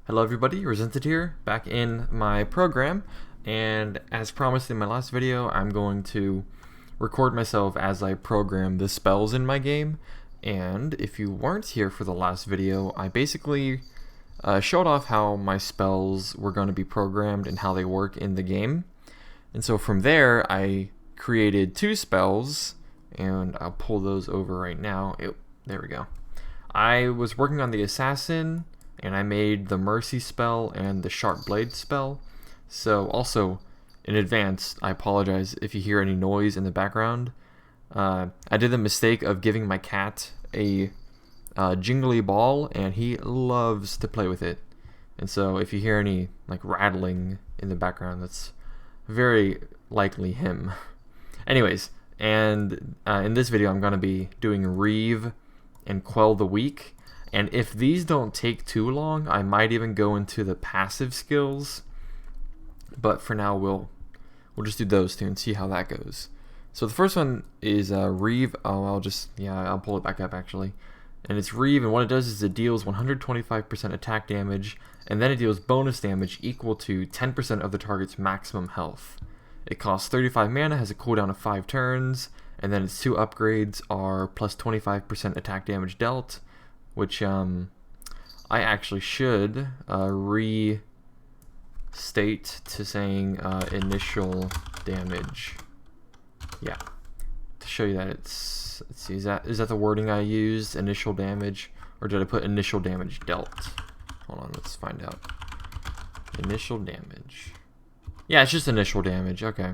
Hello everybody, Resented here, back in my program, and as promised in my last video, I'm going to record myself as I program the spells in my game. And if you weren't here for the last video, I basically showed off how my spells were going to be programmed and how they work in the game. And so from there, I created two spells, and I'll pull those over right now. There we go. I was working on the Assassin, and I made the Mercy spell and the Sharp Blade spell. So also, in advance, I apologize if you hear any noise in the background. I did the mistake of giving my cat a jingly ball, and he loves to play with it. And so if you hear any like rattling in the background, that's very likely him. Anyways, and in this video I'm going to be doing Reeve and Quell the Weak. And if these don't take too long, I might even go into the passive skills. But for now, we'll just do those two and see how that goes. So the first one is Reeve. I'll pull it back up actually. And it's Reeve, and what it does is it deals 125% attack damage, and then it deals bonus damage equal to 10% of the target's maximum health. It costs 35 mana, has a cooldown of 5 turns, and then its two upgrades are plus 25% attack damage dealt, which I actually should restate to saying initial damage. Yeah, to show you that it's, let's see, is that the wording I used, initial damage, or did I put initial damage dealt? Hold on, let's find out. Initial damage. Yeah, it's just initial damage. Okay.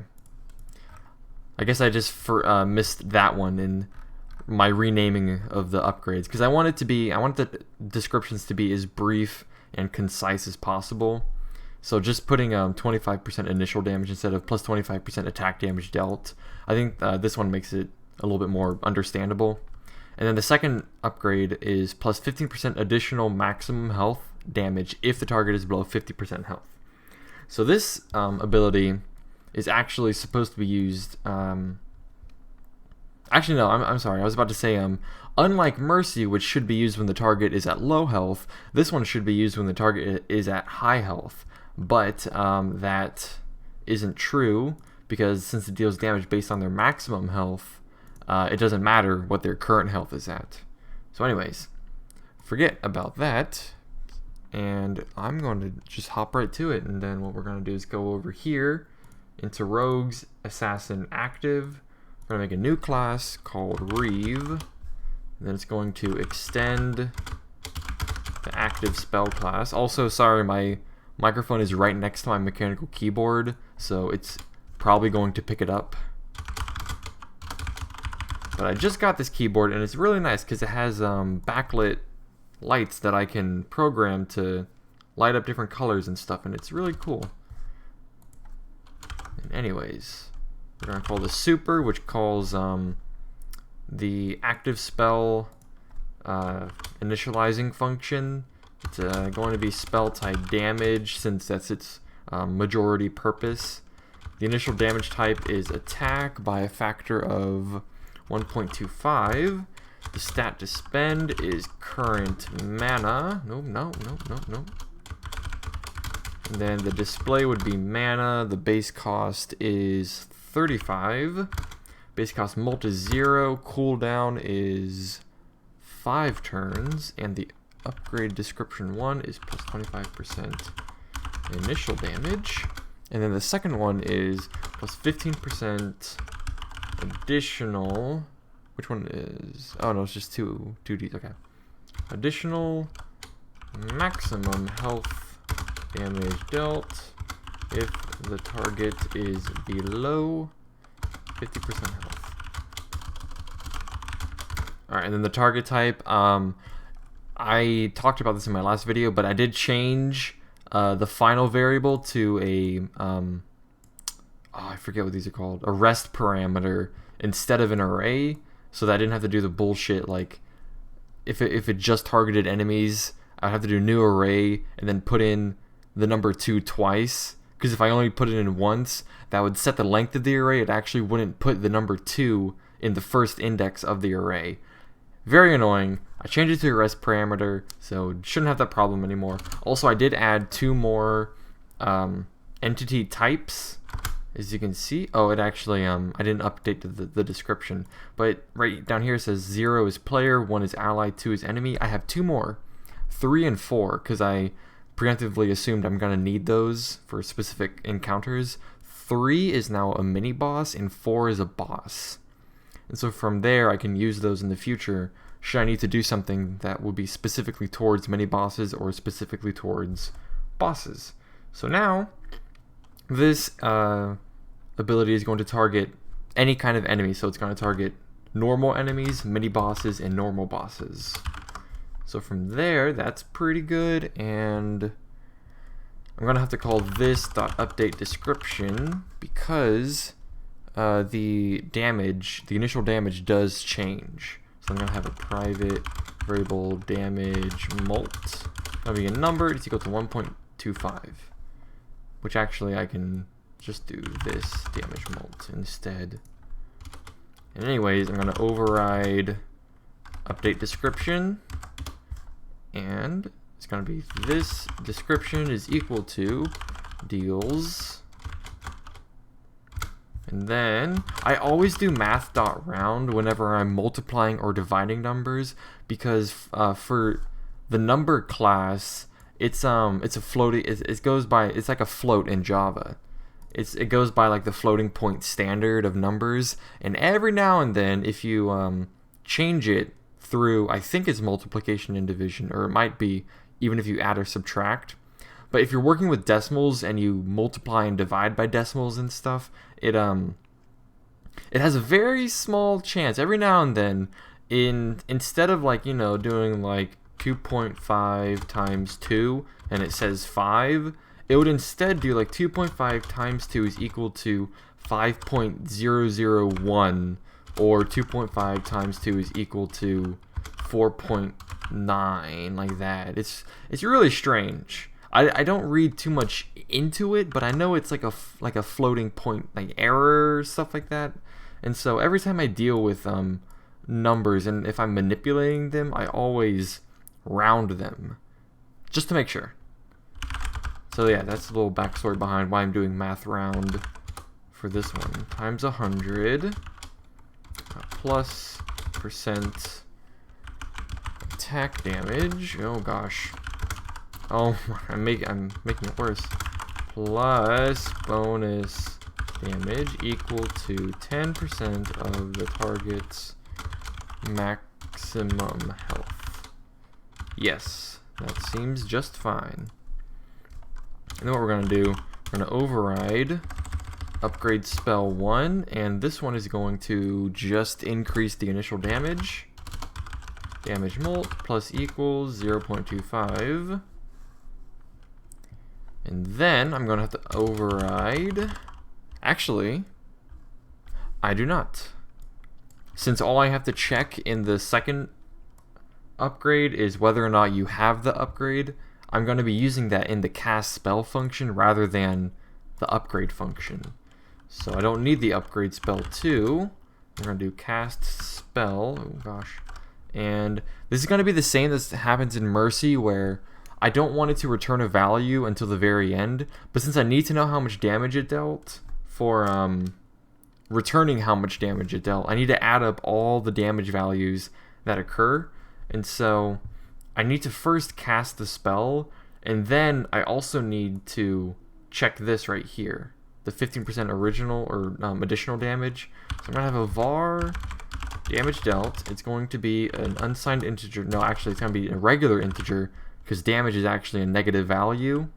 I guess I just missed that one in my renaming of the upgrades, because I want the descriptions to be as brief and concise as possible. So just putting 25% initial damage instead of plus 25% attack damage dealt, I think this one makes it a little bit more understandable. And then the second upgrade is plus 15% additional maximum health damage if the target is below 50% health. So this ability is actually supposed to be used actually, no, I'm sorry. I was about to say, unlike Mercy, which should be used when the target is at low health, this one should be used when the target is at high health. But that isn't true, because since it deals damage based on their maximum health, it doesn't matter what their current health is at. So anyways, forget about that, and I'm going to just hop right to it, and then what we're going to do is go over here into Rogues, Assassin, Active. We're going to make a new class called Reeve, and then it's going to extend the active spell class. Also, sorry, my microphone is right next to my mechanical keyboard, so it's probably going to pick it up. But I just got this keyboard, and it's really nice because it has backlit lights that I can program to light up different colors and stuff, and it's really cool. And anyways, we're going to call this Super, which calls the active spell initializing function. It's going to be spell type damage, since that's its majority purpose. The initial damage type is attack by a factor of 1.25. The stat to spend is current mana. No. And then the display would be mana. The base cost is 35. Base cost mult is 0. Cooldown is 5 turns. And the upgrade description 1 is plus 25% initial damage. And then the second one is plus 15% additional. Which one is? Oh no, it's just 2d. Okay. Additional maximum health damage dealt if the target is below 50% health. Alright, and then the target type, I talked about this in my last video, but I did change the final variable to a, I forget what these are called, a rest parameter instead of an array, so that I didn't have to do the bullshit, like, if it just targeted enemies, I'd have to do a new array and then put in the number 2 twice, because if I only put it in once, that would set the length of the array. It actually wouldn't put the number 2 in the first index of the array. Very annoying. I changed it to a rest parameter, so shouldn't have that problem anymore. Also, I did add 2 more entity types, as you can see. Oh, it actually, I didn't update the description, but right down here it says 0 is player, 1 is ally, 2 is enemy. I have 2 more, 3 and 4, because I preemptively assumed I'm going to need those for specific encounters. 3 is now a mini boss, and 4 is a boss. And so from there, I can use those in the future should I need to do something that will be specifically towards mini bosses or specifically towards bosses. So now, this ability is going to target any kind of enemy. So it's going to target normal enemies, mini bosses, and normal bosses. So from there, that's pretty good. And I'm going to have to call this .update description because the initial damage does change. So I'm going to have a private variable damage mult. That'll be a number. It's equal to 1.25. Which actually I can just do this damage mult instead. And anyways, I'm going to override update description. And it's going to be this description is equal to deals. And then I always do math.round whenever I'm multiplying or dividing numbers, because for the number class, it's a floating. It goes by. It's like a float in Java. It goes by like the floating point standard of numbers. And every now and then, if you change it through, I think it's multiplication and division, or it might be even if you add or subtract. But if you're working with decimals and you multiply and divide by decimals and stuff, it has a very small chance every now and then, instead of like, doing like 2.5 times 2 and it says 5, it would instead do like 2.5 times 2 is equal to 5.001, or 2.5 times 2 is equal to 4.9, like that. It's really strange. I don't read too much into it, but I know it's like a floating point, like error, stuff like that. And so every time I deal with numbers, and if I'm manipulating them, I always round them, just to make sure. So yeah, that's a little backstory behind why I'm doing math round for this one. Times 100 plus % attack damage. Oh gosh. Oh, I'm making it worse. Plus bonus damage equal to 10% of the target's maximum health. Yes, that seems just fine. And then what we're going to do, we're going to override upgrade spell 1, and this one is going to just increase the initial damage. Damage mult plus equals 0.25. And then I'm going to have to override. Actually, I do not. Since all I have to check in the second upgrade is whether or not you have the upgrade, I'm going to be using that in the cast spell function rather than the upgrade function. So I don't need the upgrade spell 2. We're going to do cast spell. Oh gosh. And this is going to be the same as happens in Mercy, where I don't want it to return a value until the very end, but since I need to know how much damage it dealt for returning how much damage it dealt, I need to add up all the damage values that occur. And so I need to first cast the spell, and then I also need to check this right here, the 15% original or additional damage. So I'm going to have a var damage dealt. It's going to be an unsigned integer. No, actually it's going to be a regular integer, because damage is actually a negative value,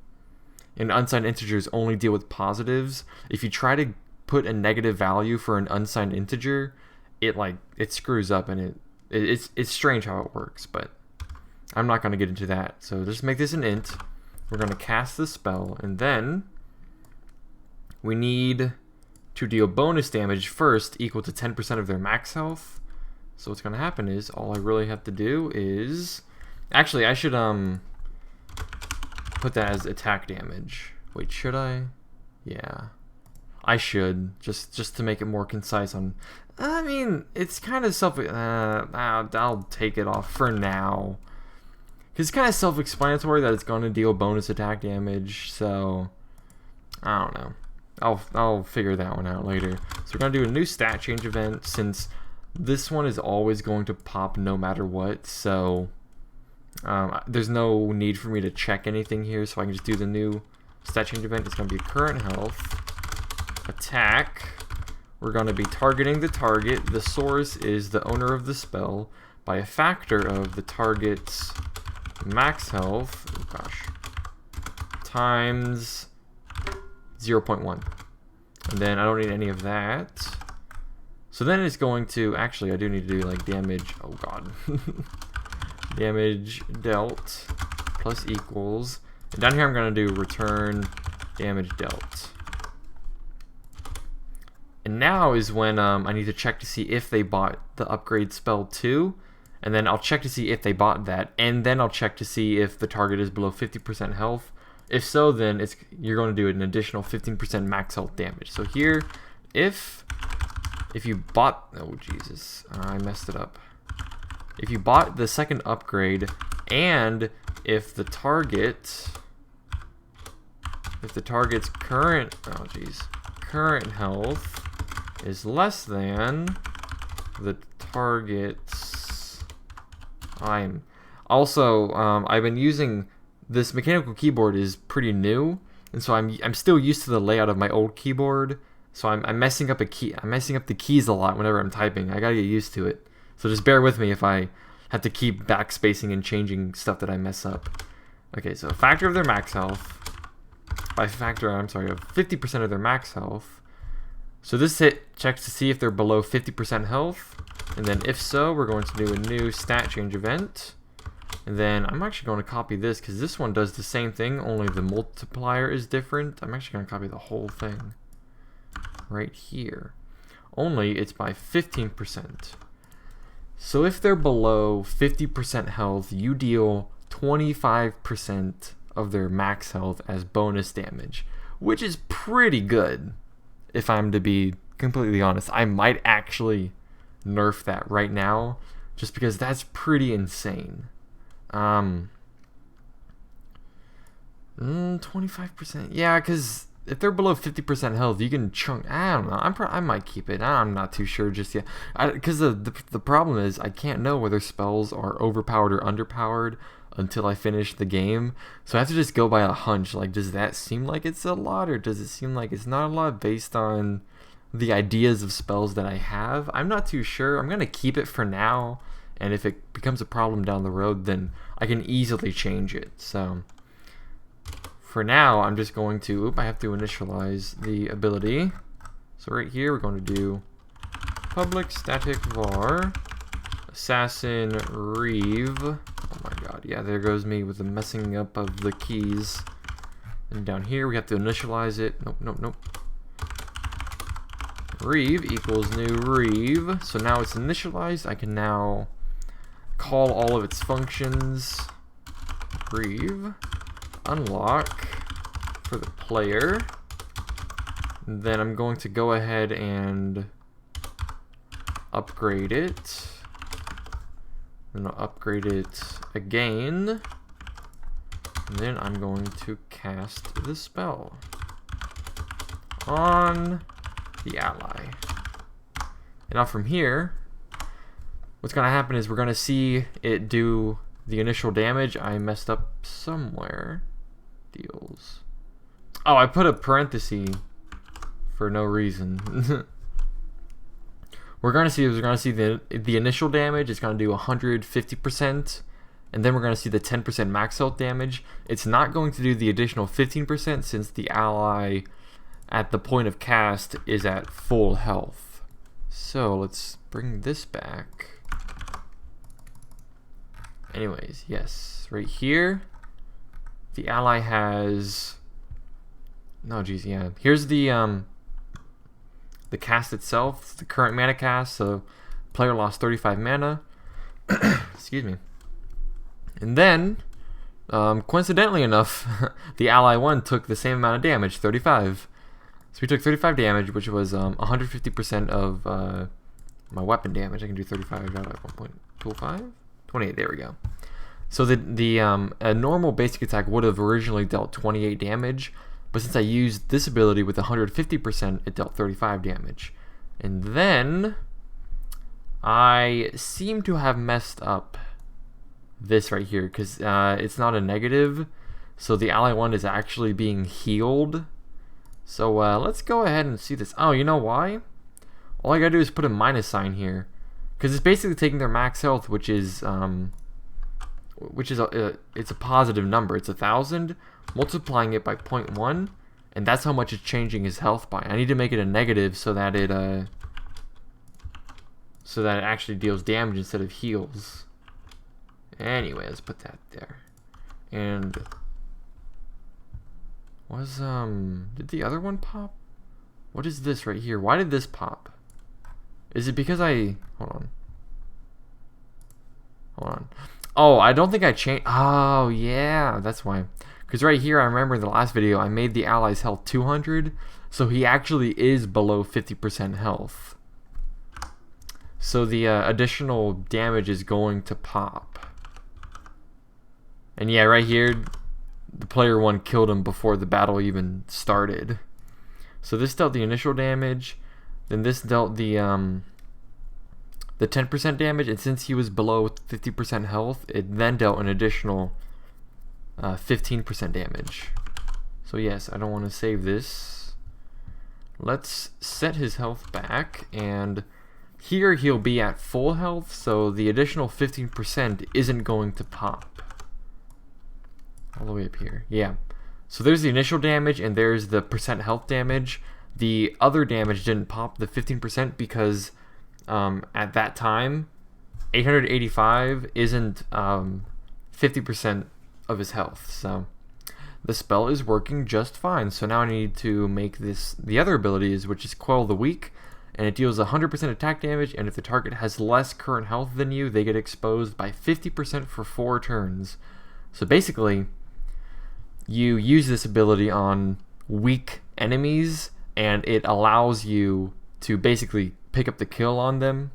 and unsigned integers only deal with positives. If you try to put a negative value for an unsigned integer, it screws up, and it's strange how it works, but I'm not going to get into that. So just make this an int. We're going to cast the spell, and then we need to deal bonus damage first equal to 10% of their max health. So what's going to happen is all I really have to do is... Actually, I should put that as attack damage. Wait, should I? Yeah. I should just to make it more concise on. I mean, it's kind of I'll take it off for now. Cause it's kind of self-explanatory that it's going to deal bonus attack damage. So I don't know. I'll figure that one out later. So we're gonna do a new stat change event since this one is always going to pop no matter what. So there's no need for me to check anything here. So I can just do the new stat change event. It's gonna be current health. Attack, we're going to be targeting the target. The source is the owner of the spell by a factor of the target's max health, oh gosh, times 0.1. And then I don't need any of that. So then it's going to, actually I do need to do like damage, oh god. Damage dealt plus equals. And down here I'm going to do return damage dealt. And now is when I need to check to see if they bought the upgrade spell too. And then I'll check to see if they bought that. And then I'll check to see if the target is below 50% health. If so, then you're going to do an additional 15% max health damage. So here, if you bought... Oh, Jesus. I messed it up. If you bought the second upgrade and if the target's current... Oh, jeez. Current health is less than the target's. I've been using this mechanical keyboard is pretty new, and so I'm still used to the layout of my old keyboard. So I'm messing up the keys a lot whenever I'm typing. I gotta get used to it. So just bear with me if I have to keep backspacing and changing stuff that I mess up. Okay, so a factor of their max health. By factor, I'm sorry, of 50% of their max health. So this hit checks to see if they're below 50% health. And then if so, we're going to do a new stat change event. And then I'm actually going to copy this because this one does the same thing, only the multiplier is different. I'm actually going to copy the whole thing right here. Only it's by 15%. So if they're below 50% health, you deal 25% of their max health as bonus damage, which is pretty good. If I'm to be completely honest, I might actually nerf that right now just because that's pretty insane. 25%. Yeah, because if they're below 50% health, you can chunk. I don't know. I might keep it. I'm not too sure just yet. Because the problem is I can't know whether spells are overpowered or underpowered until I finish the game. So I have to just go by a hunch. Like, does that seem like it's a lot, or does it seem like it's not a lot based on the ideas of spells that I have? I'm not too sure. I'm gonna keep it for now, and if it becomes a problem down the road, then I can easily change it. So for now, I'm just going to, I have to initialize the ability. So right here, we're going to do public static var assassin reeve. Oh my god, yeah, there goes me with the messing up of the keys. And down here, we have to initialize it. Nope. Reeve equals new reeve. So now it's initialized. I can now call all of its functions. Reeve. Unlock for the player. And then I'm going to go ahead and upgrade it. And I'll upgrade it again. And then I'm going to cast the spell on the ally. And now from here, what's going to happen is we're going to see it do the initial damage. I messed up somewhere. Deals. Oh, I put a parenthesis for no reason. We're going to see the initial damage. It's going to do 150%. And then we're going to see the 10% max health damage. It's not going to do the additional 15% since the ally at the point of cast is at full health. So let's bring this back. Anyways, yes, right here, the ally has, no, geez, yeah. Here's the cast itself, the current mana cast. So player lost 35 mana. Excuse me. And then, coincidentally enough, the ally one took the same amount of damage, 35. So he took 35 damage, which was 150% of my weapon damage. I can do 35 divided by 1.25? 28, there we go. So a normal basic attack would have originally dealt 28 damage, but since I used this ability with 150%, it dealt 35 damage. And then I seem to have messed up this right here, because it's not a negative, so the ally 1 is actually being healed. So let's go ahead and see this. Oh, you know why? All I gotta do is put a minus sign here, because it's basically taking their max health, which is it's a positive number. It's 1,000, multiplying it by 0.1, and that's how much it's changing his health by. I need to make it a negative so that it actually deals damage instead of heals. Anyway, let's put that there. And did the other one pop? What is this right here? Why did this pop? Is it because hold on. Oh, I don't think I changed. Oh, yeah, that's why. Because right here, I remember in the last video, I made the ally's health 200, so he actually is below 50% health. So the additional damage is going to pop. And yeah, right here, the player 1 killed him before the battle even started. So this dealt the initial damage, then this dealt the 10% damage, and since he was below 50% health, it then dealt an additional 15% damage. So yes, I don't want to save this. Let's set his health back, and here he'll be at full health, so the additional 15% isn't going to pop. All the way up here. Yeah. So there's the initial damage, and there's the percent health damage. The other damage didn't pop, the 15%, because at that time, 885 isn't 50% of his health. So the spell is working just fine. So now I need to make this the other abilities, which is Quell the Weak, and it deals 100% attack damage, and if the target has less current health than you, they get exposed by 50% for 4 turns. So basically, you use this ability on weak enemies, and it allows you to basically pick up the kill on them,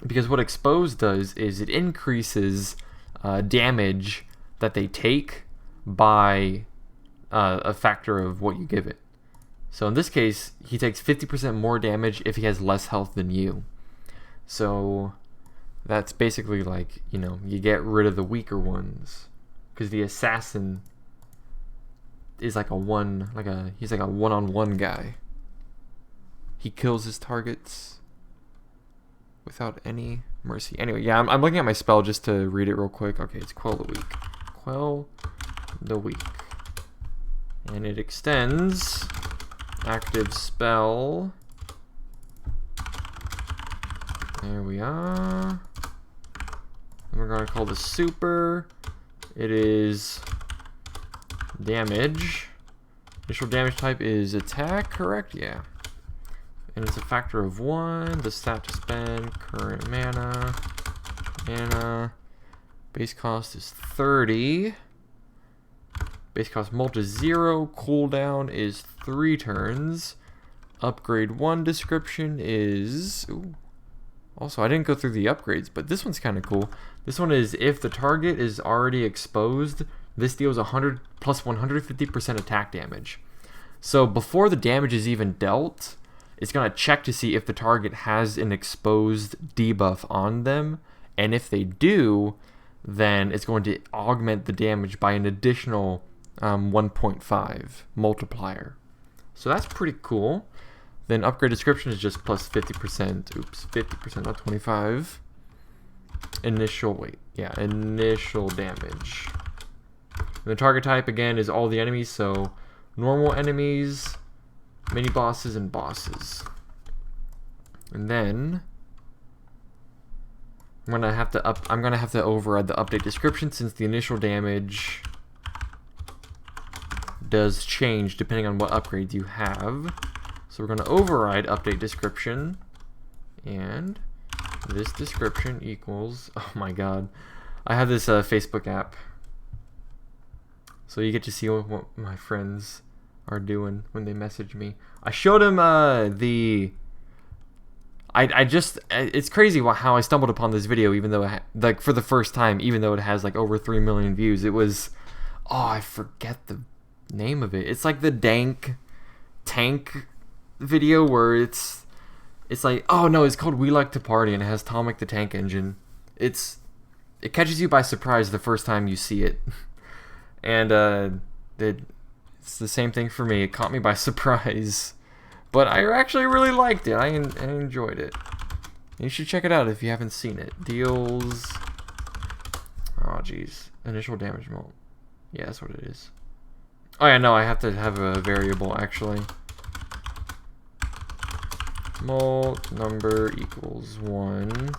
because what Expose does is it increases damage that they take by a factor of what you give it. So in this case, he takes 50% more damage if he has less health than you. So that's basically like, you get rid of the weaker ones, because the assassin is like he's like a one-on-one guy. He kills his targets without any mercy. Anyway, yeah, I'm looking at my spell just to read it real quick. Okay, it's Quell the Weak. Quell the Weak. And it extends active spell. There we are. And we're going to call this super. It is damage. Initial damage type is attack, correct? Yeah. And it's a factor of 1. The stat to spend, current mana. Base cost is 30. Base cost mult is 0. Cooldown is 3 turns. Upgrade 1 description is... Ooh. Also, I didn't go through the upgrades, but this one's kind of cool. This one is if the target is already exposed, this deals 100 plus 150% attack damage. So before the damage is even dealt, it's going to check to see if the target has an exposed debuff on them. And if they do, then it's going to augment the damage by an additional 1.5 multiplier. So that's pretty cool. Then upgrade description is just plus 50%. Oops, 50%, not 25. Initial damage. And the target type, again, is all the enemies. So normal enemies, mini bosses, and bosses. And then I'm gonna have to override the update description, since the initial damage does change depending on what upgrades you have. So we're going to override update description, and this description equals, oh my god, I have this Facebook app, so you get to see what my friends are doing when they message me. I showed him it's crazy how I stumbled upon this video, even though like for the first time, even though it has like over 3 million views. It was, I forget the name of it. It's like the dank tank video where it's like, oh no, it's called We Like to Party, and it has Tomic the Tank Engine. It catches you by surprise the first time you see it. And it's the same thing for me. It caught me by surprise. But I actually really liked it. I enjoyed it. You should check it out if you haven't seen it. Deals... Oh, jeez. Initial damage mult. Yeah, that's what it is. Oh, yeah, no, I have to have a variable, actually. Mult number equals 1.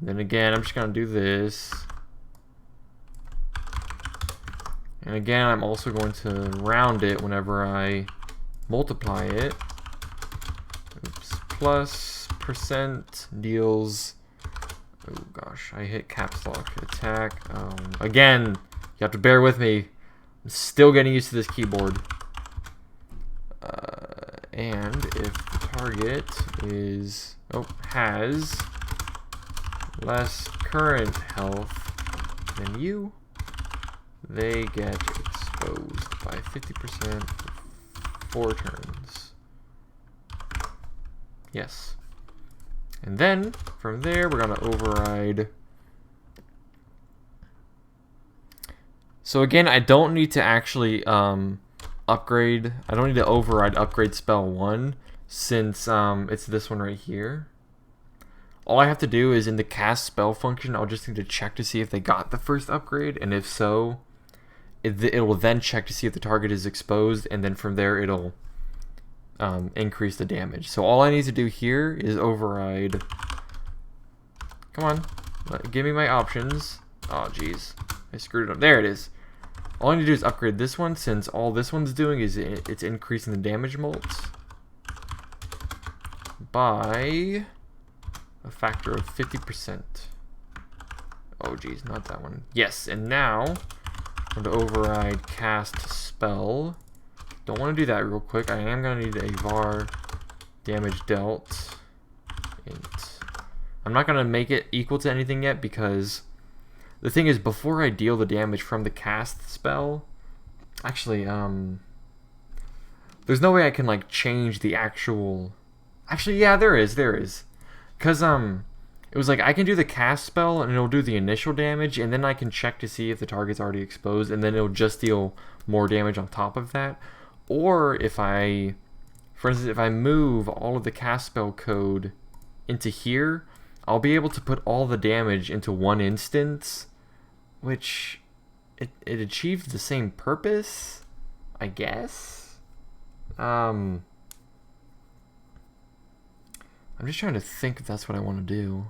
Then again, I'm just going to do this. And again, I'm also going to round it whenever I multiply it. Oops. Plus percent deals. Oh gosh, I hit caps lock. Attack. Again, you have to bear with me. I'm still getting used to this keyboard. And if the target is has less current health than you, they get exposed by 50% for 4 turns. Yes. And then, from there, we're going to override. So again, I don't need to actually upgrade. I don't need to override upgrade spell 1, since it's this one right here. All I have to do is in the cast spell function, I'll just need to check to see if they got the first upgrade, and if so, it will then check to see if the target is exposed, and then from there it'll increase the damage. So all I need to do here is override. Come on, give me my options. Oh jeez, I screwed it up. There it is. All I need to do is upgrade this one, since all this one's doing is it's increasing the damage mults by a factor of 50%. Oh geez, not that one. Yes, and now I'm going to override cast spell. Don't want to do that real quick. I am going to need a var damage dealt int. I'm not going to make it equal to anything yet, because the thing is, before I deal the damage from the cast spell, actually, there's no way I can like change the actual. Actually, yeah, there is, because it was like I can do the cast spell and it'll do the initial damage, and then I can check to see if the target's already exposed, and then it'll just deal more damage on top of that. Or if for instance, if I move all of the cast spell code into here, I'll be able to put all the damage into one instance, which it achieves the same purpose, I guess. I'm just trying to think if that's what I want to do.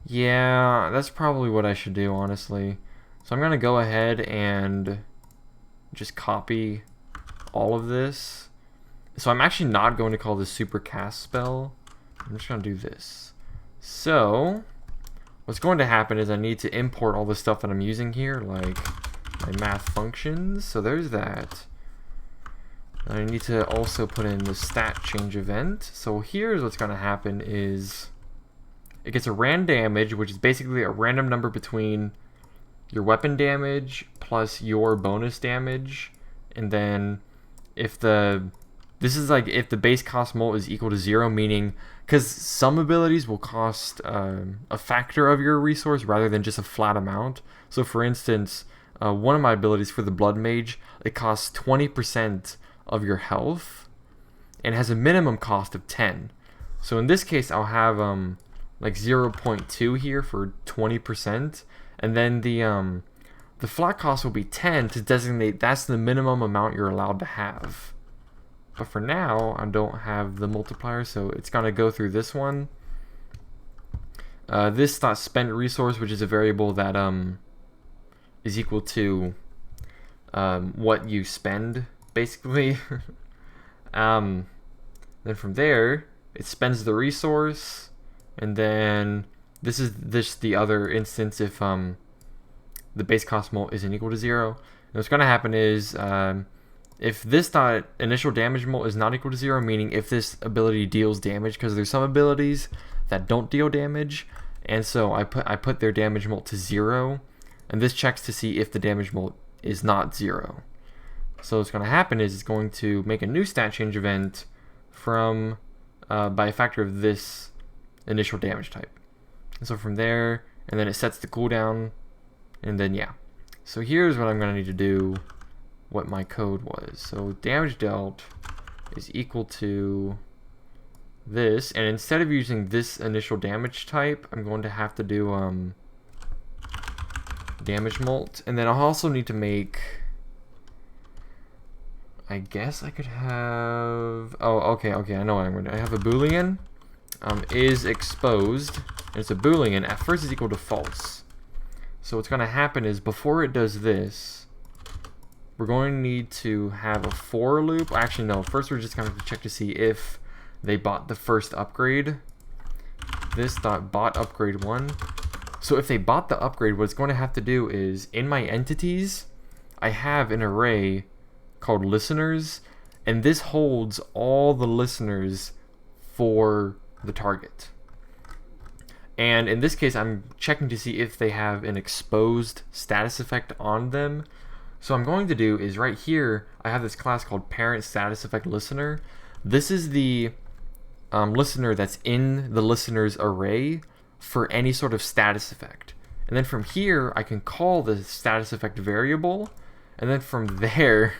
Yeah, that's probably what I should do, honestly. So I'm going to go ahead and just copy all of this. So I'm actually not going to call this super cast spell. I'm just going to do this. So what's going to happen is I need to import all the stuff that I'm using here, like my math functions. So there's that. And I need to also put in the stat change event. So here's what's going to happen is it gets a rand damage, which is basically a random number between your weapon damage plus your bonus damage. And then if this is like if the base cost mult is equal to 0, meaning because some abilities will cost a factor of your resource rather than just a flat amount. So for instance, one of my abilities for the Blood Mage, it costs 20% of your health and has a minimum cost of 10. So in this case, I'll have like 0.2 here for 20%, and then the flat cost will be 10 to designate that's the minimum amount you're allowed to have. But for now, I don't have the multiplier, so it's gonna go through this one. This spent resource, which is a variable that is equal to what you spend, basically. Then from there, it spends the resource, and then this is the other instance if the base cost mult isn't equal to 0. And what's going to happen is if this dot initial damage mult is not equal to 0, meaning if this ability deals damage, because there's some abilities that don't deal damage, and so I put their damage mult to 0, and this checks to see if the damage mult is not 0. So what's going to happen is it's going to make a new stat change event from by a factor of this initial damage type. And so from there, and then it sets the cooldown, and then yeah. So here's what I'm going to need to do, what my code was. So damage dealt is equal to this, and instead of using this initial damage type, I'm going to have to do damage mult, and then I'll also need to make, I guess I could have, okay, I know what I'm going to do. I have a boolean is exposed, and it's a boolean, at first is equal to false. So what's going to happen is before it does this, we're going to need to have a for loop. Actually, no, first we're just going to have to check to see if they bought the first upgrade. This dot bought upgrade 1. So if they bought the upgrade, what it's going to have to do is, in my entities, I have an array called listeners, and this holds all the listeners for the target. And in this case, I'm checking to see if they have an exposed status effect on them. So what I'm going to do is right here, I have this class called parent status effect listener. This is the listener that's in the listeners array for any sort of status effect. And then from here, I can call the status effect variable, and then from there,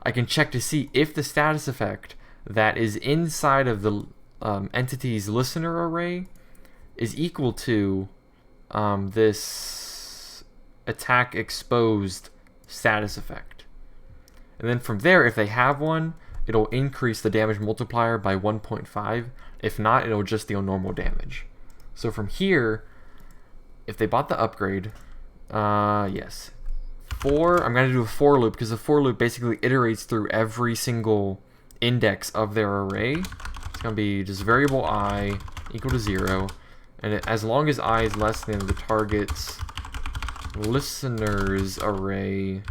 I can check to see if the status effect that is inside of the entity's listener array is equal to this attack exposed status effect. And then from there, if they have one, it'll increase the damage multiplier by 1.5. If not, it'll just deal normal damage. So from here, if they bought the upgrade, yes. I'm going to do a for loop, because the for loop basically iterates through every single index of their array. It's going to be just variable I equal to 0, and as long as I is less than the target's listeners array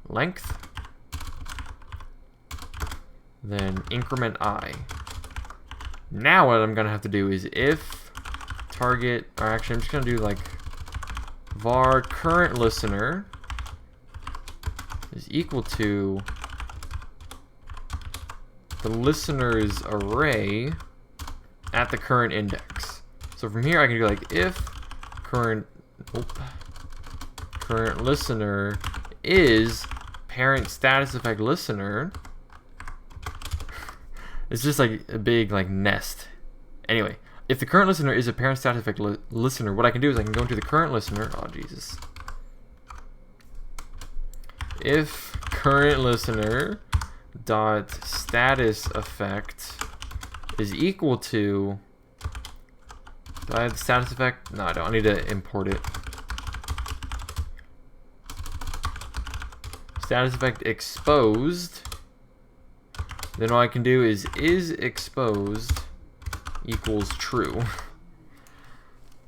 length, then increment I. Now what I'm going to have to do is if target, or actually I'm just going to do like var current listener is equal to the listeners array at the current index. So from here I can do like if current listener is parent status effect listener. It's just like a big like nest. Anyway, if the current listener is a parent status effect listener, what I can do is I can go into the current listener. Oh Jesus. If current listener dot status effect is equal to, do I have the status effect? No, I don't. I need to import it. Status effect exposed. Then all I can do is exposed equals true.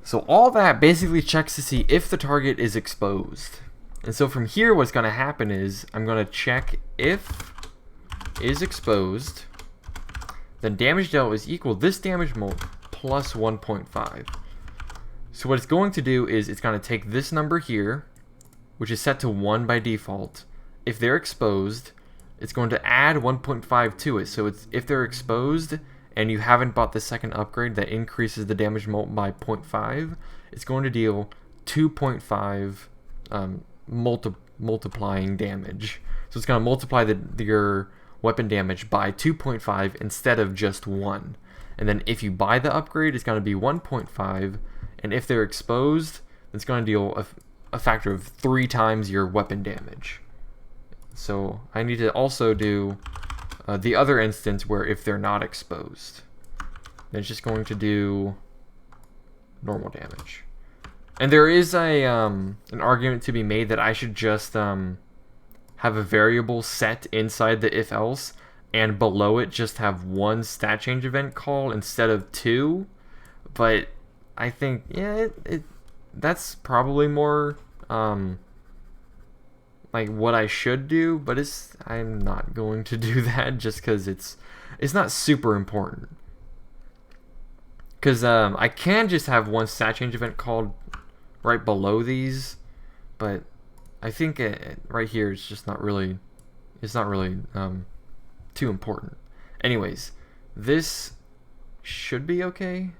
So all that basically checks to see if the target is exposed. And so from here, what's going to happen is I'm going to check if is exposed, then damage dealt is equal this damage mult plus 1.5. So what it's going to do is it's going to take this number here, which is set to 1 by default. If they're exposed, it's going to add 1.5 to it. So it's if they're exposed and you haven't bought the second upgrade that increases the damage mult by 0.5, it's going to deal 2.5 multiplying damage. So it's going to multiply your weapon damage by 2.5 instead of just 1. And then if you buy the upgrade, it's going to be 1.5. And if they're exposed, it's going to deal a factor of 3 times your weapon damage. So I need to also do the other instance where if they're not exposed, then it's just going to do normal damage. And there is an argument to be made that I should just have a variable set inside the if else, and below it just have one stat change event call instead of 2. But I think, yeah, that's probably more like what I should do, but I'm not going to do that just because it's not super important. Because I can just have one stat change event called right below these, but I think right here it's just not really, too important. Anyways, this should be okay.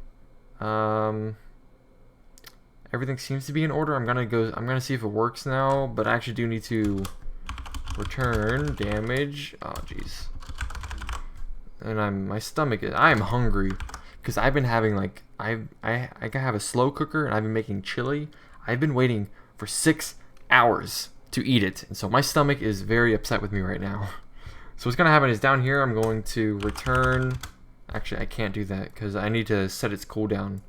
Everything seems to be in order. I'm gonna see if it works now, but I actually do need to return damage. Oh jeez. And my stomach is, I'm hungry because I've been having like I have a slow cooker and I've been making chili. I've been waiting for 6 hours to eat it, and so my stomach is very upset with me right now. So what's gonna happen is down here I'm going to return. Actually, I can't do that because I need to set its cooldown.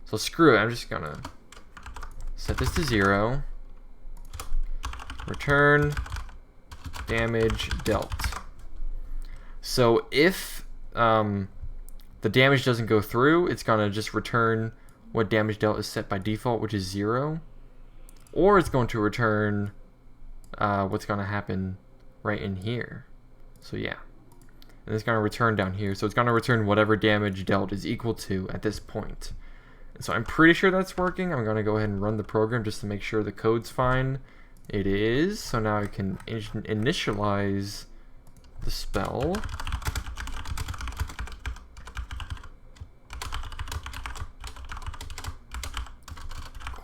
So screw it. I'm just gonna set this to 0. Return damage dealt. So if the damage doesn't go through, it's gonna just return what damage dealt is set by default, which is 0. Or it's going to return what's gonna happen right in here. So yeah. And it's gonna return down here. So it's gonna return whatever damage dealt is equal to at this point. And so I'm pretty sure that's working. I'm gonna go ahead and run the program just to make sure the code's fine. It is. So now I can initialize the spell.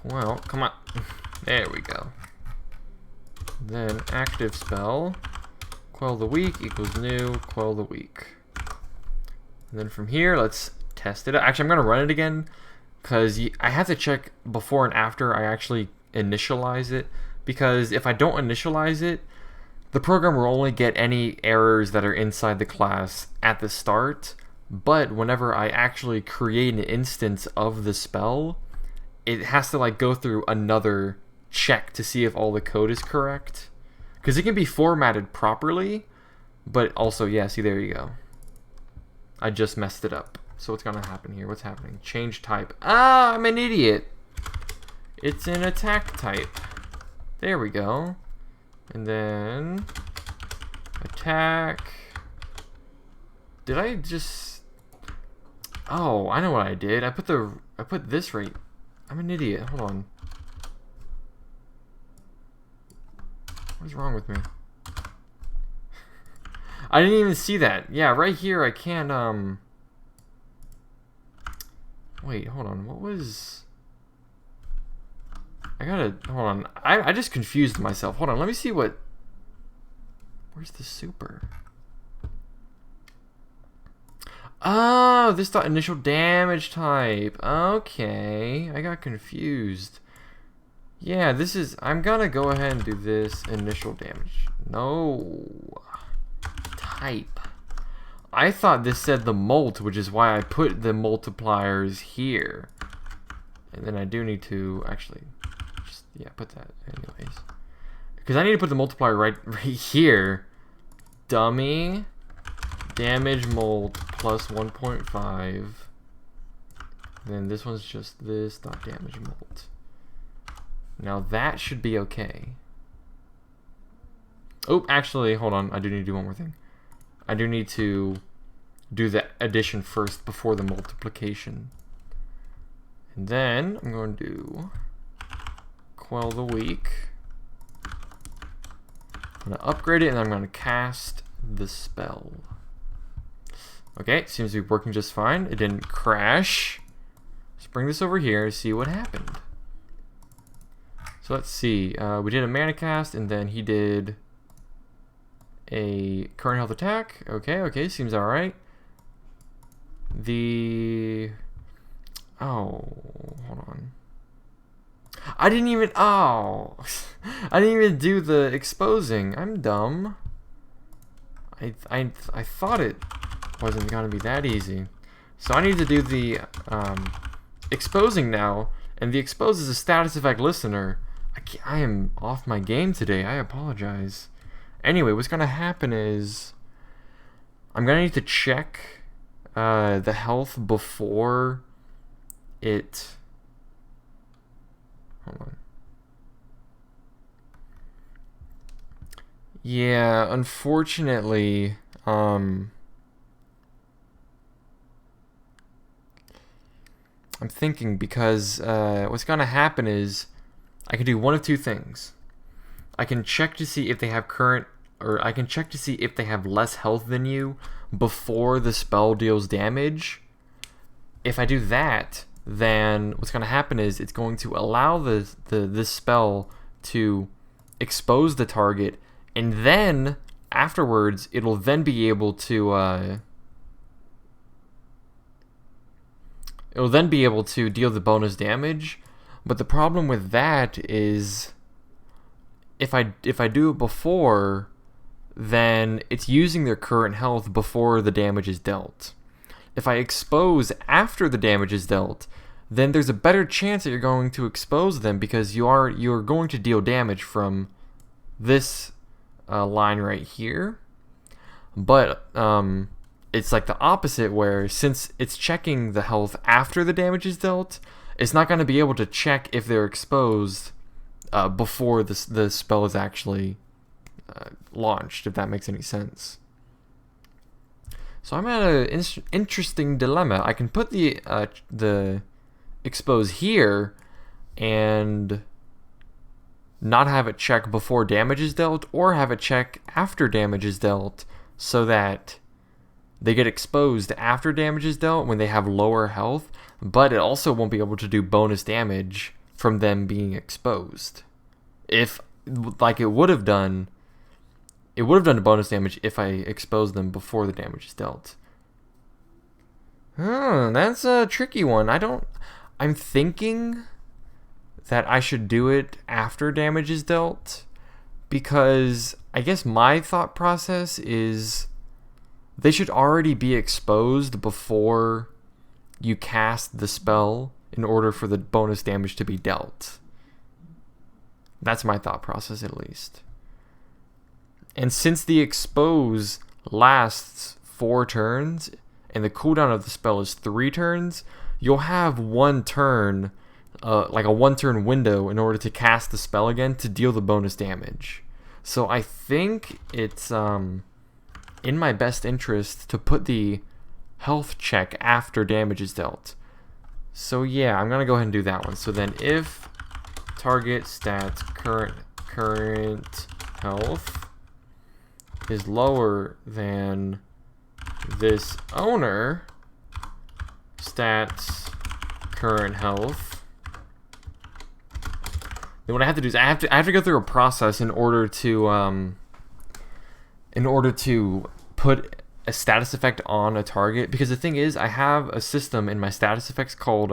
Well, come on. There we go. Then active spell. Quell the weak equals new, quell the weak. And then from here, let's test it. Actually, I'm going to run it again because I have to check before and after I actually initialize it. Because if I don't initialize it, the program will only get any errors that are inside the class at the start. But whenever I actually create an instance of the spell, it has to like go through another check to see if all the code is correct. Because it can be formatted properly, but also, yeah, see, there you go. I just messed it up. So what's going to happen here? What's happening? Change type. Ah, I'm an idiot. It's an attack type. There we go. And then attack. Did I just... Oh, I know what I did. I put this right. I'm an idiot. Hold on. What's wrong with me? I didn't even see that. Yeah, right here I can't, Wait, hold on. What was... hold on. I just confused myself. Hold on, let me see what... Where's the super? Oh, this the initial damage type. Okay, I got confused. Yeah, this is... I'm gonna go ahead and do this initial damage. No. Type. I thought this said the mult, which is why I put the multipliers here. And then I do need to actually... Just, yeah, put that anyways. Because I need to put the multiplier right here. Dummy. Damage mult plus 1.5. Then this one's just this dot damage mult. Now that should be okay. Oh, actually, hold on. I do need to do one more thing. I do need to do the addition first before the multiplication. And then I'm going to do quell the weak. I'm going to upgrade it and I'm going to cast the spell. Okay, seems to be working just fine. It didn't crash. Let's bring this over here and see what happened. So let's see. We did a mana cast, and then he did a current health attack. Okay, seems all right. Oh, hold on. I didn't even do the exposing. I'm dumb. I thought it wasn't gonna be that easy. So I need to do the exposing now, and the expose is a status effect listener. I am off my game today. I apologize. Anyway, what's gonna happen is I'm gonna need to check the health before it. Hold on. Yeah, unfortunately, I'm thinking because what's gonna happen is I can do one of two things. I can check to see if they have current, or I can check to see if they have less health than you before the spell deals damage. If I do that, then what's going to happen is it's going to allow this spell to expose the target, and then afterwards it'll then be able to deal the bonus damage. But the problem with that is if I do it before, then it's using their current health before the damage is dealt. If I expose after the damage is dealt, then there's a better chance that you're going to expose them because you're going to deal damage from this line right here. But it's like the opposite, where since it's checking the health after the damage is dealt, it's not going to be able to check if they're exposed before the spell is actually launched, if that makes any sense. So I'm at an interesting dilemma. I can put the expose here and not have it check before damage is dealt, or have it check after damage is dealt, so that they get exposed after damage is dealt when they have lower health, but it also won't be able to do bonus damage from them being exposed. If, like, it would have done the bonus damage if I exposed them before the damage is dealt. That's a tricky one. I'm thinking that I should do it after damage is dealt, because I guess my thought process is they should already be exposed before you cast the spell in order for the bonus damage to be dealt. That's my thought process, at least. And since the expose lasts 4 turns and the cooldown of the spell is 3 turns, you'll have 1 turn, like a 1-turn window, in order to cast the spell again to deal the bonus damage. So I think it's in my best interest to put the health check after damage is dealt. So yeah, I'm gonna go ahead and do that one. So then if target stats current health is lower than this owner stats current health, then what I have to do is I have to go through a process in order to put a status effect on a target. Because the thing is, I have a system in my status effects called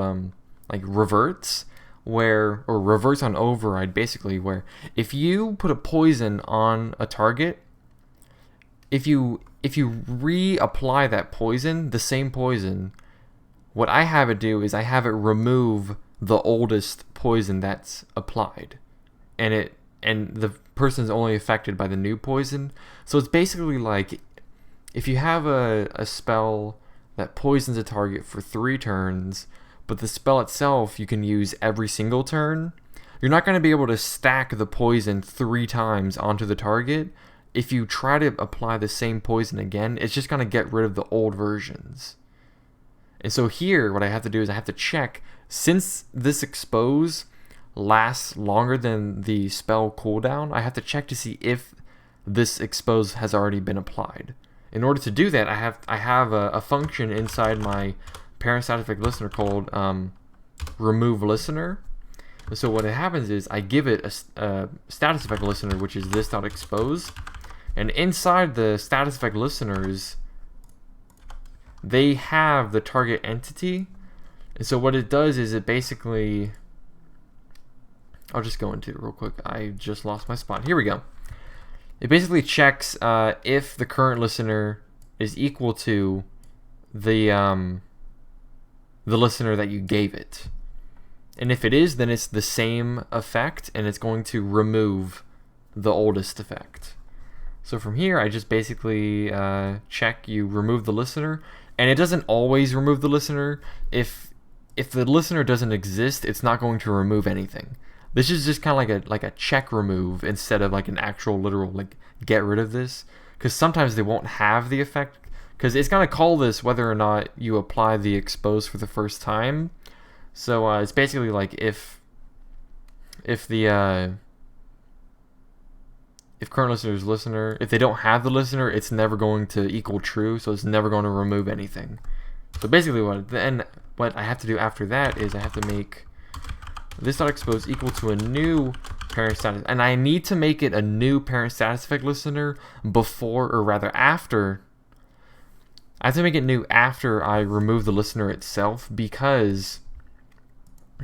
like reverts, or reverts on override, basically, where if you put a poison on a target, if you reapply that poison, the same poison, what I have it do is I have it remove the oldest poison that's applied, and the person's only affected by the new poison. So it's basically like if you have a spell that poisons a target for 3 turns, but the spell itself you can use every single turn, you're not going to be able to stack the poison 3 times onto the target. If you try to apply the same poison again, it's just going to get rid of the old versions. And so here, what I have to do is I have to check, since this expose lasts longer than the spell cooldown, I have to check to see if this expose has already been applied. In order to do that, I have a function inside my parent status effect listener called remove listener. So what happens is I give it a status effect listener, which is this.expose, and inside the status effect listeners, they have the target entity. And so what it does is it basically, I'll just go into it real quick. I just lost my spot. Here we go. It basically checks if the current listener is equal to the listener that you gave it. And if it is, then it's the same effect, and it's going to remove the oldest effect. So from here, I just basically check you remove the listener, and it doesn't always remove the listener. If the listener doesn't exist, it's not going to remove anything. This is just kind of like a check remove instead of like an actual literal like get rid of this, because sometimes they won't have the effect, because it's gonna call this whether or not you apply the expose for the first time. So it's basically like if the if current listener, if they don't have the listener, it's never going to equal true, so it's never going to remove anything. So basically what I have to do after that is I have to make this dot expose equal to a new parent status, and I need to make it a new parent status effect listener before, or rather after. I have to make it new after I remove the listener itself, because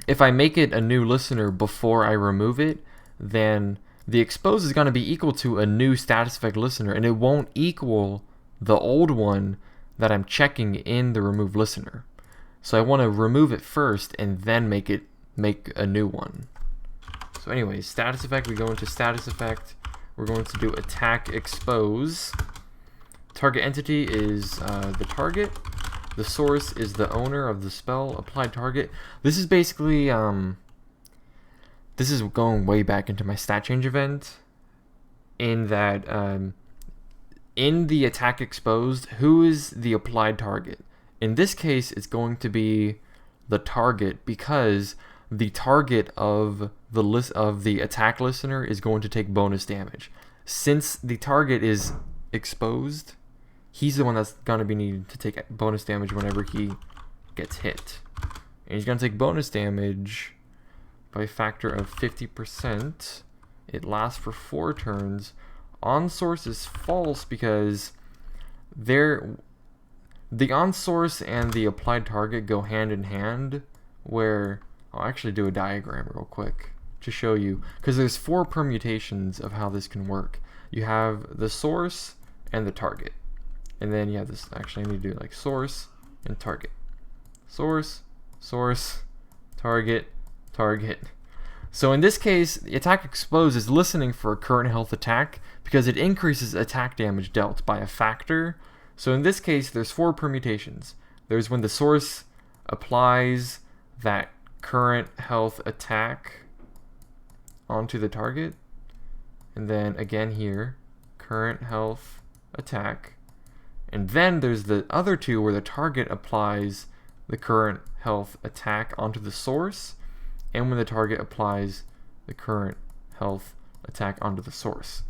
if I make it a new listener before I remove it, then the expose is going to be equal to a new status effect listener, and it won't equal the old one that I'm checking in the remove listener. So I want to remove it first and then make a new one. So anyways, status effect, we go into status effect. We're going to do attack expose. Target entity is the target. The source is the owner of the spell. Applied target. This is basically this is going way back into my stat change event, in that in the attack exposed, who is the applied target? In this case, it's going to be the target, because the target of the list of the attack listener is going to take bonus damage. Since the target is exposed, he's the one that's going to be needed to take bonus damage whenever he gets hit. And he's going to take bonus damage by a factor of 50%. It lasts for 4 turns. On source is false because the on source and the applied target go hand in hand, where I'll actually do a diagram real quick to show you, because there's 4 permutations of how this can work. You have the source and the target, and then you have this, actually I need to do like source and target. Source, target, target. So in this case, the attack expose is listening for a current health attack because it increases attack damage dealt by a factor. So in this case, there's 4 permutations. There's when the source applies that current health attack onto the target, and then again here, current health attack, and then there's the other 2 where the target applies the current health attack onto the source, and when the target applies the current health attack onto the source.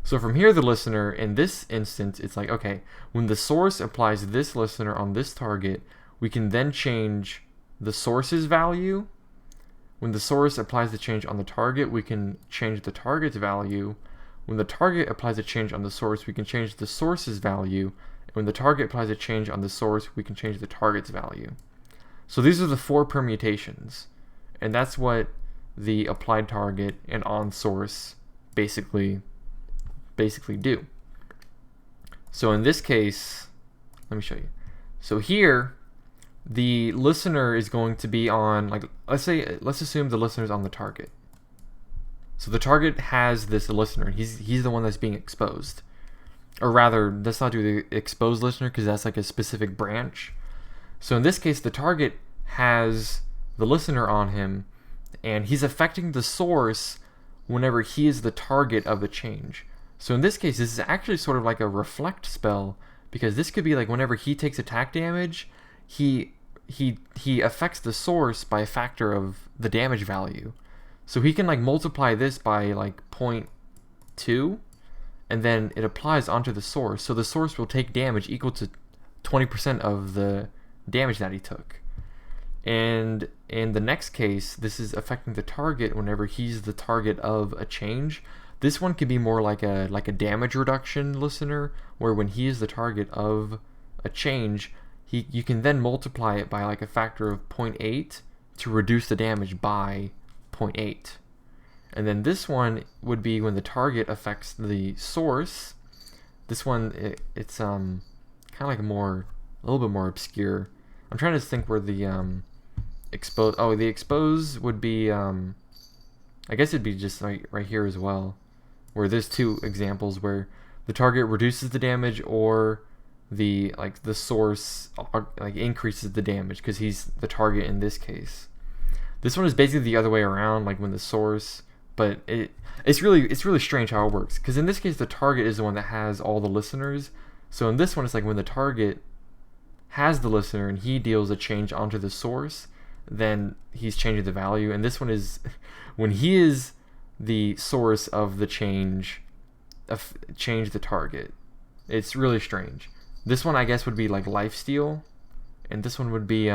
So from here, the listener, in this instance, it's like, okay, when the source applies this listener on this target, we can then change the source's value. When the source applies the change on the target, we can change the target's value. When the target applies a change on the source, we can change the source's value. And when the target applies a change on the source, we can change the target's value. So these are the 4 permutations. And that's what the applied target and on source basically do. So in this case, let me show you. So here, the listener is going to be on, like, let's assume the listener is on the target. So the target has this listener. He's the one that's being exposed. Or rather, let's not do the exposed listener because that's like a specific branch. So in this case, the target has the listener on him, and he's affecting the source whenever he is the target of the change. So in this case, this is actually sort of like a reflect spell, because this could be like whenever he takes attack damage, he affects the source by a factor of the damage value. So he can like multiply this by like 0.2, and then it applies onto the source. So the source will take damage equal to 20% of the damage that he took. And in the next case, this is affecting the target whenever he's the target of a change. This one could be more like a damage reduction listener, where when he is the target of a change, you can then multiply it by like a factor of 0.8 to reduce the damage by 0.8. And then this one would be when the target affects the source. This one, it's kind of like a little bit more obscure. I'm trying to think where the expose. Oh, the expose would be. I guess it'd be just like right here as well, where there's 2 examples where the target reduces the damage, or the source like increases the damage because he's the target in this case. This one is basically the other way around, like when the source, but it's really strange how it works. Because in this case, the target is the one that has all the listeners. So in this one, it's like when the target has the listener and he deals a change onto the source, then he's changing the value. And this one is when he is the source of the change the target. It's really strange. This one, I guess, would be like lifesteal, and this one would be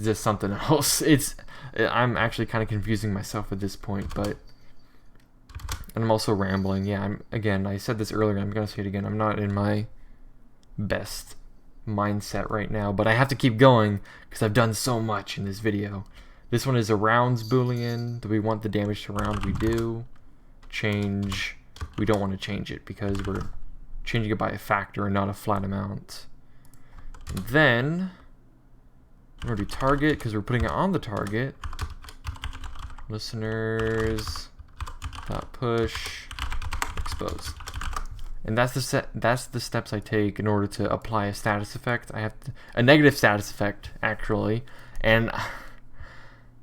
just something else. I'm actually kind of confusing myself at this point, but and I'm also rambling. Yeah, I said this earlier, I'm gonna say it again. I'm not in my best mindset right now, but I have to keep going because I've done so much in this video. This one is a rounds boolean. Do we want the damage to round? We do. Change. We don't want to change it because we're changing it by a factor and not a flat amount. And then we're going to do target because we're putting it on the target. Listeners dot push expose. And that's the steps I take in order to apply a status effect. I have a negative status effect actually, and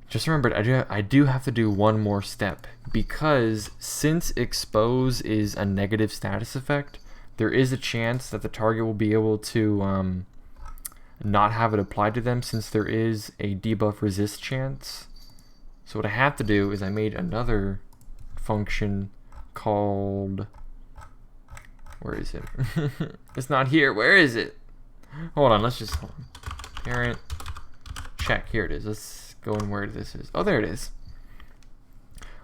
just remembered I do have to do one more step, because since expose is a negative status effect, there is a chance that the target will be able to not have it applied to them, since there is a debuff resist chance. So what I have to do is I made another function called, where is it? It's not here. Where is it? Hold on, hold on. Parent check. Here it is. Let's go in where this is. Oh, there it is.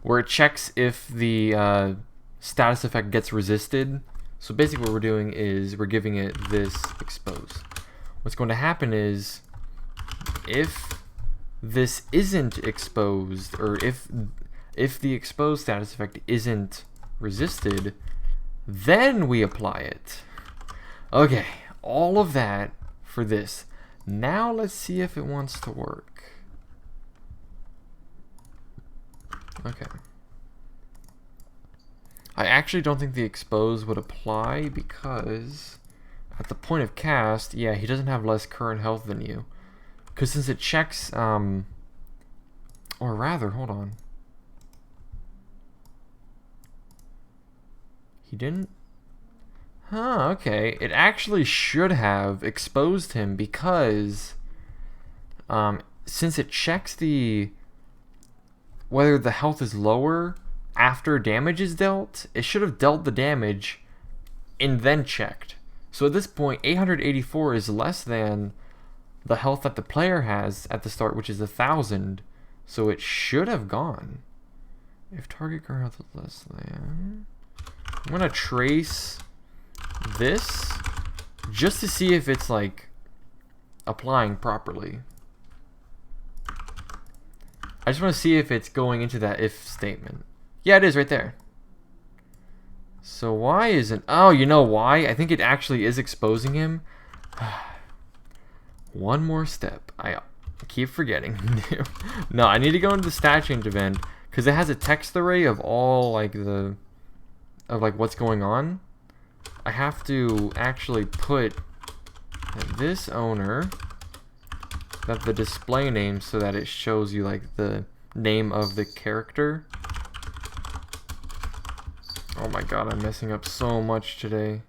Where it checks if the status effect gets resisted. So basically what we're doing is we're giving it this expose. What's going to happen is if this isn't exposed, or if the exposed status effect isn't resisted, then we apply it. Okay, all of that for this. Now let's see if it wants to work. Okay. I actually don't think the expose would apply, because at the point of cast, yeah, he doesn't have less current health than you. Because since it checks, or rather, hold on. He didn't? Huh, okay. It actually should have exposed him, because since it checks whether the health is lower after damage is dealt, it should have dealt the damage and then checked. So at this point, 884 is less than the health that the player has at the start, which is 1,000. So it should have gone. If target current health is less than... I'm going to trace this just to see if it's like applying properly. I just want to see if it's going into that if statement. Yeah, it is right there. So why isn't... Oh, you know why? I think it actually is exposing him. One more step. I keep forgetting. No, I need to go into the stat change event, because it has a text array of all like what's going on. I have to actually put this owner, that the display name, so that it shows you like the name of the character. Oh my god, I'm messing up so much today.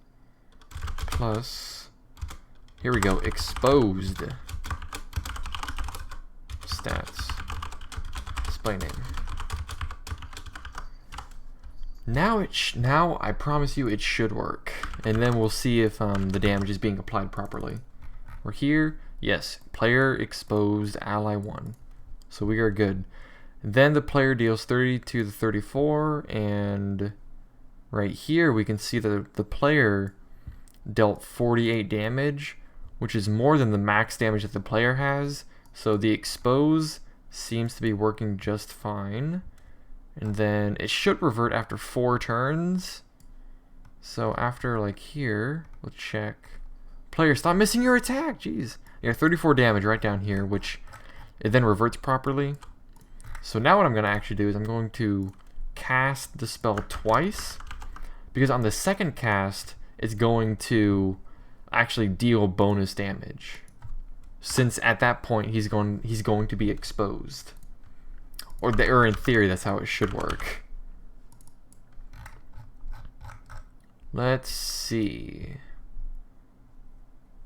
Plus, here we go, exposed stats, display name. Now I promise you it should work, and then we'll see if the damage is being applied properly. We're here, yes, player exposed ally 1, so we are good. Then the player deals 30 to the 34, and right here we can see that the player dealt 48 damage, which is more than the max damage that the player has. So the expose seems to be working just fine. And then it should revert after 4 turns. So after like here, let's check. Player, stop missing your attack. Jeez. Yeah, 34 damage right down here, which it then reverts properly. So now what I'm going to actually do is I'm going to cast the spell twice, because on the second cast, it's going to actually deal bonus damage. since at that point he's going to be exposed. Or in theory, that's how it should work. Let's see.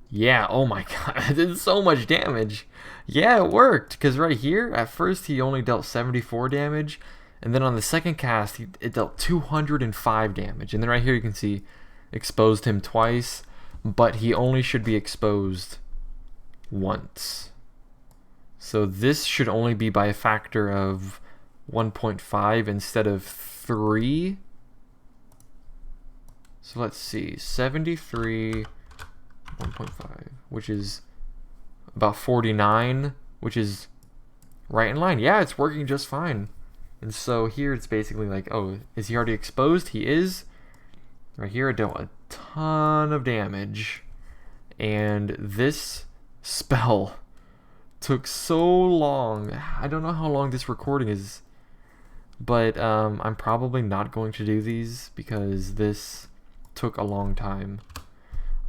Yeah, oh my god, I did so much damage. Yeah, it worked, because right here, at first he only dealt 74 damage, and then on the second cast, it dealt 205 damage. And then right here you can see, exposed him twice, but he only should be exposed once. So this should only be by a factor of 1.5 instead of 3. So let's see, 73, 1.5, which is about 49, which is right in line. Yeah, it's working just fine. And so here it's basically like, oh, is he already exposed? He is. Right here, it dealt a ton of damage. And this spell took so long. I don't know how long this recording is, but I'm probably not going to do these because this took a long time.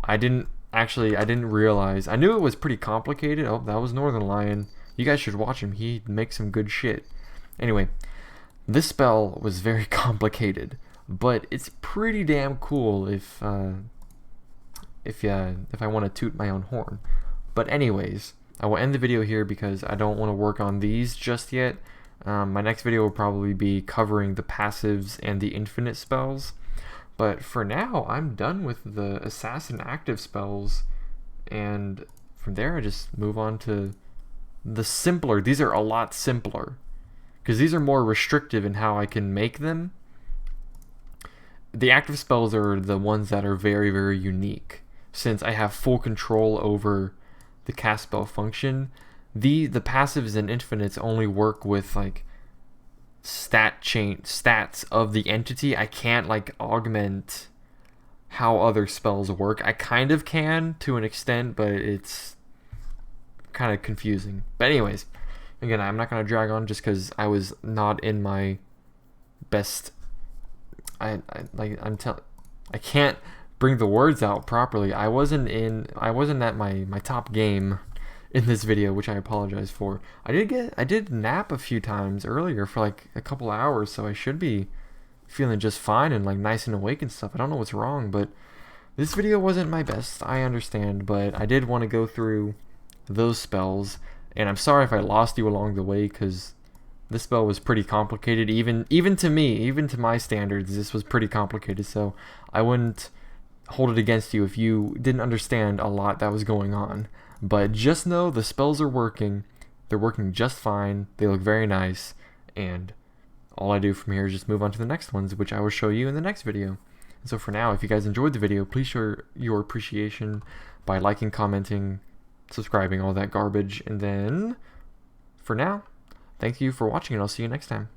I didn't realize. I knew it was pretty complicated. Oh, that was Northern Lion. You guys should watch him. He makes some good shit. Anyway, this spell was very complicated, but it's pretty damn cool if I want to toot my own horn. But anyways, I will end the video here because I don't want to work on these just yet. My next video will probably be covering the passives and the infinite spells. But for now, I'm done with the assassin active spells. And from there, I just move on to the simpler. These are a lot simpler, because these are more restrictive in how I can make them. The active spells are the ones that are very, very unique, since I have full control over the cast spell function. The passives and infinites only work with like stats of the entity. I can't like augment how other spells work. I kind of can to an extent, but it's kind of confusing. But anyways, again, I'm not going to drag on just because I was not in my best. I can't bring the words out properly. I wasn't at my top game in this video, which I apologize for. I did nap a few times earlier for like a couple hours, so I should be feeling just fine and like nice and awake and stuff. I don't know what's wrong, but this video wasn't my best, I understand, but I did want to go through those spells, and I'm sorry if I lost you along the way, because this spell was pretty complicated. Even to me, even to my standards, this was pretty complicated, so I wouldn't hold it against you if you didn't understand a lot that was going on. But just know the spells are working. They're working just fine. They look very nice. And all I do from here is just move on to the next ones, which I will show you in the next video. And so for now, if you guys enjoyed the video, please show your appreciation by liking, commenting, subscribing, all that garbage. And then, for now, thank you for watching, and I'll see you next time.